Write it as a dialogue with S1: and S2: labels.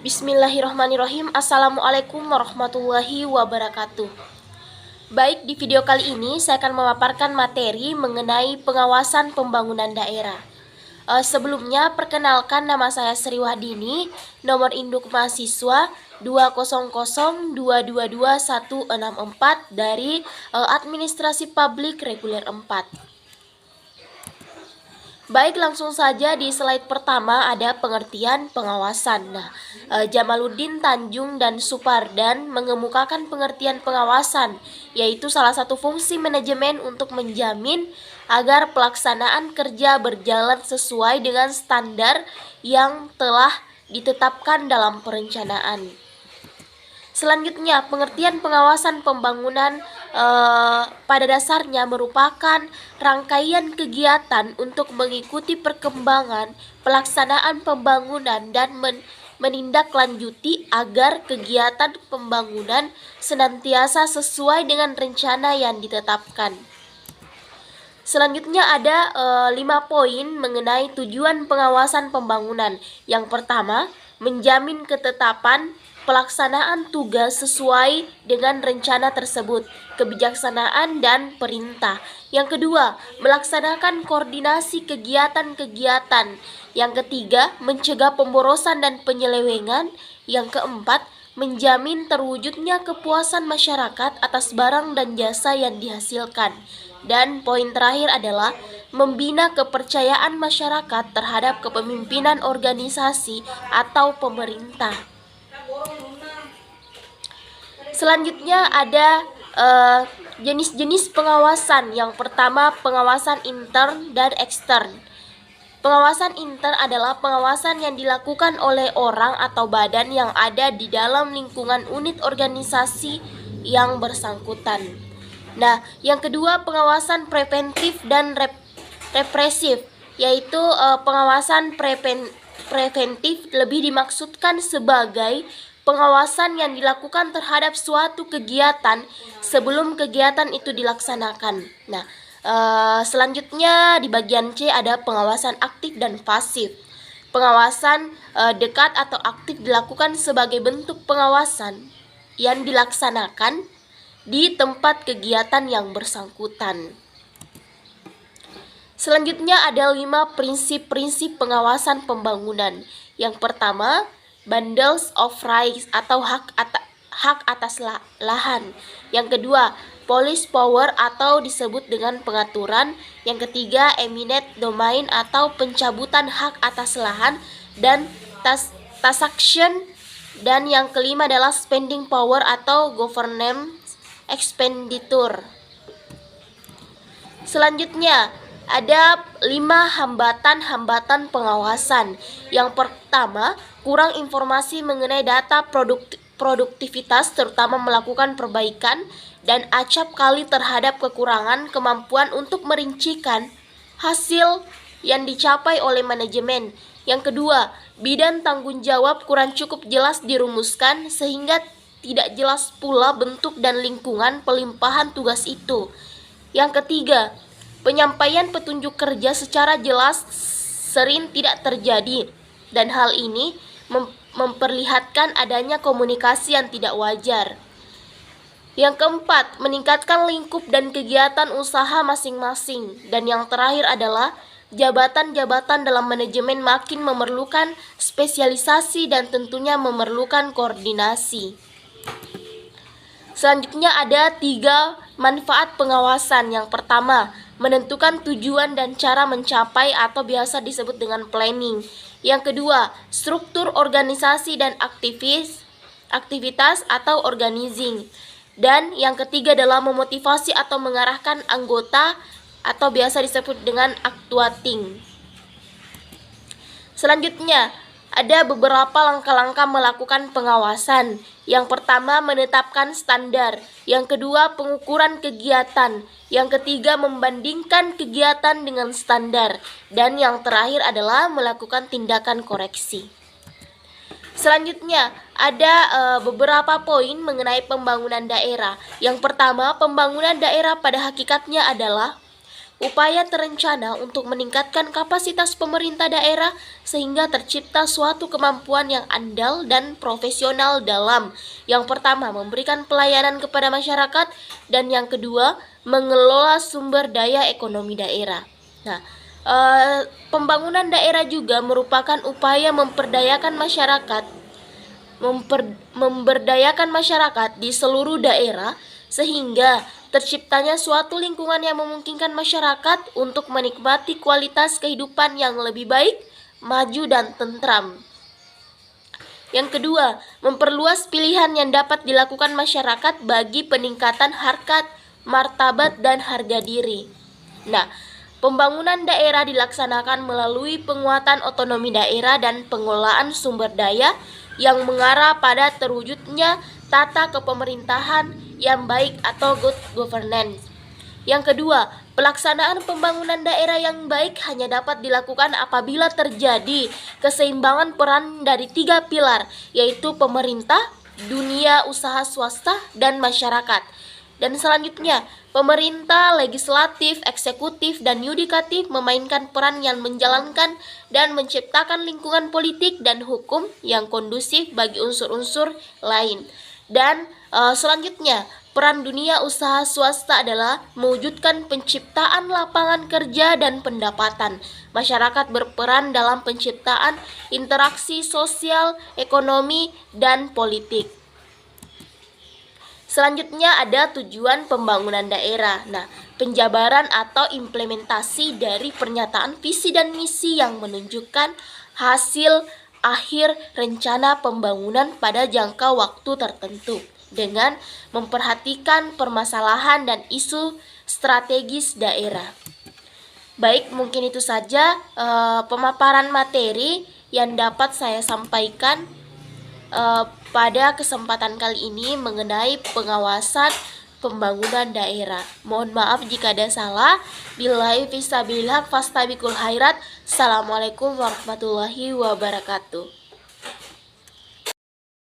S1: Bismillahirrahmanirrahim. Assalamualaikum warahmatullahi wabarakatuh. Baik, di video kali ini saya akan memaparkan materi mengenai pengawasan pembangunan daerah. Sebelumnya, perkenalkan, nama saya Sri Wahdini, nomor induk mahasiswa 200222164 dari Administrasi Publik Reguler 4. Baik, langsung saja di slide pertama ada pengertian pengawasan. Jamaluddin Tanjung dan Supardan mengemukakan pengertian pengawasan, yaitu salah satu fungsi manajemen untuk menjamin agar pelaksanaan kerja berjalan sesuai dengan standar yang telah ditetapkan dalam perencanaan. Selanjutnya, pengertian pengawasan pembangunan pada dasarnya merupakan rangkaian kegiatan untuk mengikuti perkembangan pelaksanaan pembangunan dan menindaklanjuti agar kegiatan pembangunan senantiasa sesuai dengan rencana yang ditetapkan. Selanjutnya ada 5 poin mengenai tujuan pengawasan pembangunan. Yang pertama, menjamin ketetapan pelaksanaan tugas sesuai dengan rencana tersebut, kebijaksanaan dan perintah. Yang kedua, melaksanakan koordinasi kegiatan-kegiatan. Yang ketiga, mencegah pemborosan dan penyelewengan. Yang keempat, menjamin terwujudnya kepuasan masyarakat atas barang dan jasa yang dihasilkan. Dan poin terakhir adalah membina kepercayaan masyarakat terhadap kepemimpinan organisasi atau pemerintah. Selanjutnya ada jenis-jenis pengawasan. Yang pertama, pengawasan intern dan ekstern. Pengawasan intern adalah pengawasan yang dilakukan oleh orang atau badan yang ada di dalam lingkungan unit organisasi yang bersangkutan. Yang kedua, pengawasan preventif dan represif, yaitu pengawasan preventif lebih dimaksudkan sebagai pengawasan yang dilakukan terhadap suatu kegiatan sebelum kegiatan itu dilaksanakan. Selanjutnya di bagian C ada pengawasan aktif dan pasif. Pengawasan dekat atau aktif dilakukan sebagai bentuk pengawasan yang dilaksanakan di tempat kegiatan yang bersangkutan. Selanjutnya ada 5 prinsip-prinsip pengawasan pembangunan. Yang pertama, bundles of rights atau hak atas lahan. Yang kedua, police power atau disebut dengan pengaturan. Yang ketiga, eminent domain atau pencabutan hak atas lahan dan taxation. Dan yang kelima adalah spending power atau governance expenditure. Selanjutnya ada 5 hambatan pengawasan. Yang pertama, kurang informasi mengenai data produktivitas, terutama melakukan perbaikan dan acap kali terhadap kekurangan kemampuan untuk merincikan hasil yang dicapai oleh manajemen. Yang kedua, bidang tanggung jawab kurang cukup jelas dirumuskan sehingga tidak jelas pula bentuk dan lingkungan pelimpahan tugas itu. Yang ketiga, penyampaian petunjuk kerja secara jelas sering tidak terjadi, dan hal ini memperlihatkan adanya komunikasi yang tidak wajar. Yang keempat, meningkatkan lingkup dan kegiatan usaha masing-masing. Dan yang terakhir adalah jabatan-jabatan dalam manajemen makin memerlukan spesialisasi dan tentunya memerlukan koordinasi. Selanjutnya ada 3 manfaat pengawasan. Yang pertama, menentukan tujuan dan cara mencapai atau biasa disebut dengan planning. Yang kedua, struktur organisasi dan aktivitas atau organizing. Dan yang ketiga adalah memotivasi atau mengarahkan anggota atau biasa disebut dengan actuating. Selanjutnya, ada beberapa langkah-langkah melakukan pengawasan. Yang pertama, menetapkan standar. Yang kedua, pengukuran kegiatan. Yang ketiga, membandingkan kegiatan dengan standar. Dan yang terakhir adalah melakukan tindakan koreksi. Selanjutnya, ada beberapa poin mengenai pembangunan daerah. Yang pertama, pembangunan daerah pada hakikatnya adalah upaya terencana untuk meningkatkan kapasitas pemerintah daerah sehingga tercipta suatu kemampuan yang andal dan profesional dalam yang pertama memberikan pelayanan kepada masyarakat dan yang kedua mengelola sumber daya ekonomi daerah. Nah, pembangunan daerah juga merupakan upaya memberdayakan masyarakat di seluruh daerah sehingga terciptanya suatu lingkungan yang memungkinkan masyarakat untuk menikmati kualitas kehidupan yang lebih baik, maju dan tentram. Yang kedua, memperluas pilihan yang dapat dilakukan masyarakat bagi peningkatan harkat, martabat, dan harga diri. Nah, pembangunan daerah dilaksanakan melalui penguatan otonomi daerah dan pengelolaan sumber daya yang mengarah pada terwujudnya tata kepemerintahan yang baik atau good governance. Yang kedua, pelaksanaan pembangunan daerah yang baik hanya dapat dilakukan apabila terjadi keseimbangan peran dari 3 pilar, yaitu pemerintah, dunia usaha swasta, dan masyarakat. Dan selanjutnya, pemerintah, legislatif, eksekutif, dan yudikatif memainkan peran yang menjalankan dan menciptakan lingkungan politik dan hukum yang kondusif bagi unsur-unsur lain. Dan selanjutnya, peran dunia usaha swasta adalah mewujudkan penciptaan lapangan kerja dan pendapatan. Masyarakat berperan dalam penciptaan interaksi sosial, ekonomi, dan politik. Selanjutnya ada tujuan pembangunan daerah. Nah, penjabaran atau implementasi dari pernyataan visi dan misi yang menunjukkan hasil akhir rencana pembangunan pada jangka waktu tertentu dengan memperhatikan permasalahan dan isu strategis daerah. Baik, mungkin itu saja pemaparan materi yang dapat saya sampaikan pada kesempatan kali ini mengenai pengawasan pembangunan daerah. Mohon maaf jika ada salah. Billahi fisabilillah fastabiqul khairat. Assalamualaikum warahmatullahi wabarakatuh.